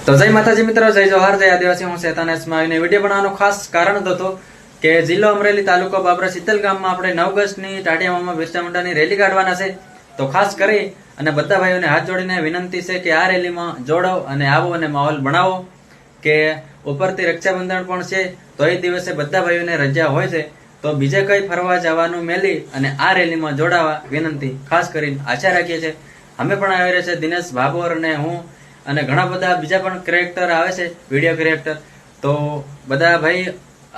તો જય માતાજી મિત્રો, જય જોહાર, જય આદિવાસી। હું શેતાન આવીને વિડીયો બનાવવાનું ખાસ કારણ હતો કે જિલ્લો અમરેલી, તાલુકો બાબરા શીતલ ગામમાં આપણે 9 ઓગસ્ટની ટાટિયામાં બિરસા મુંડાની રેલી કાઢવાના છે। તો ખાસ કરી અને બધા ભાઈઓને હાથ જોડીને વિનંતી છે કે આ રેલીમાં જોડો અને આવો અને માહોલ બનાવો કે ઉપરથી રક્ષાબંધન પણ છે, તો એ દિવસે બધા ભાઈઓને રજા હોય છે, તો બીજે કઈ ફરવા જવાનું મેલી અને આ રેલીમાં જોડાવા વિનંતી ખાસ કરીને આશા રાખીએ છીએ। અમે પણ આવી રહ્યા છે, દિનેશ ભાભોર અને હું અને ઘણા બધા બીજા પણ ક્રિએટર આવે છે, વિડીયો ક્રિએટર। તો બધા ભાઈ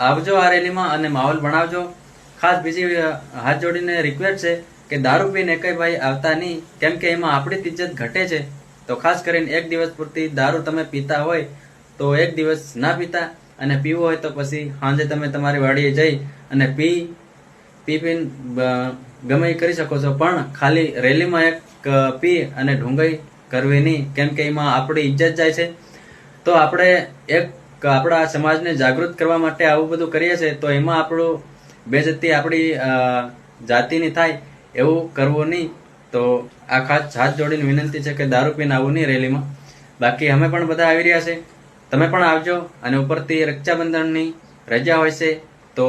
આવજો આ રેલીમાં અને માહોલ બનાવજો। ખાસ બીજી હાથ જોડીને રિક્વેસ્ટ છે કે દારૂ પીને કઈ ભાઈ આવતા નહીં, કેમ કે એમાં આપણી ઇજ્જત ઘટે છે। તો ખાસ કરીને એક દિવસ પૂરતી દારૂ તમે પીતા હોય તો એક દિવસ ના પીતા, અને પીવું હોય તો પછી સાંજે તમે તમારી વાડીએ જઈ અને પીને ગમે એ કરી શકો છો, પણ ખાલી રેલીમાં એક પી અને ઢૂંગાઈ કરવી નહીં, કેમ કે એમાં આપણી ઇજ્જત જાય છે। તો આપણે એક આપણા સમાજને જાગૃત કરવા માટે આવું બધું કરીએ છીએ, તો એમાં આપણું બેઇજ્જતી આપણી જાતિની થાય એવું કરવું નહીં। તો આ ખાસ હાથ જોડીને વિનંતી છે કે દારૂ પીને આવવું નહીં રેલીમાં। બાકી અમે પણ બધા આવી રહ્યા છે, તમે પણ આવજો। અને ઉપરથી રક્ષાબંધનની રજા હોય છે, તો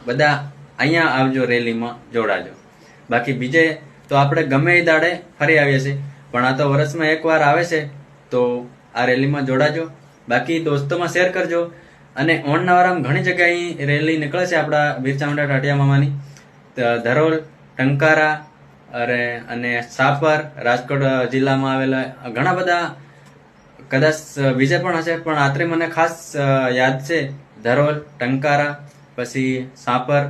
બધા અહીંયા આવજો, રેલીમાં જોડાજો। બાકી બીજે તો આપણે ગમે એ દાડે ફરી આવીએ છીએ, પણ આ તો વર્ષમાં એકવાર આવે છે, તો આ રેલીમાં જોડાજો। બાકી દોસ્તોમાં શેર કરજો। અને ઓણનાવરામ ઘણી જગ્યાએ રેલી નીકળે છે આપણા બિરસા મુંડા ટાટિયા મામાની, ધરોલ, ટંકારા અને સાપર, રાજકોટ જિલ્લામાં આવેલા ઘણા બધા, કદાચ બીજે પણ હશે, પણ આત્રે મને ખાસ યાદ છે ધરોલ, ટંકારા, પછી સાપર,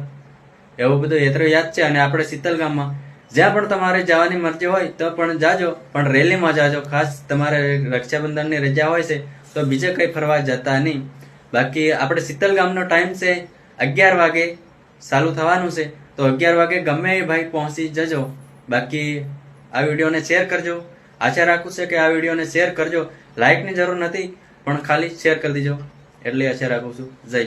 એવું બધું યાત્રા યાદ છે। અને આપણે શીતલ ગામમાં જ્યાં પણ તમારે જવાની મરજી હોય તો પણ જાજો, પણ રેલીમાં જાજો। ખાસ તમારે રક્ષાબંધનની રજા હોય છે તો બીજે કઈ ફરવા જતા નહીં। બાકી આપણે શીતલ ગામનો ટાઈમ છે 11 વાગે ચાલુ થવાનું છે, તો 11 વાગે ગમે એ ભાઈ પહોંચી જજો। બાકી આ વિડીયોને શેર કરજો। આશા રાખું છે કે આ વિડીયોને શેર કરજો, લાઇકની જરૂર નથી, પણ ખાલી શેર કરી દીજો, એટલે આશા રાખું છું। જય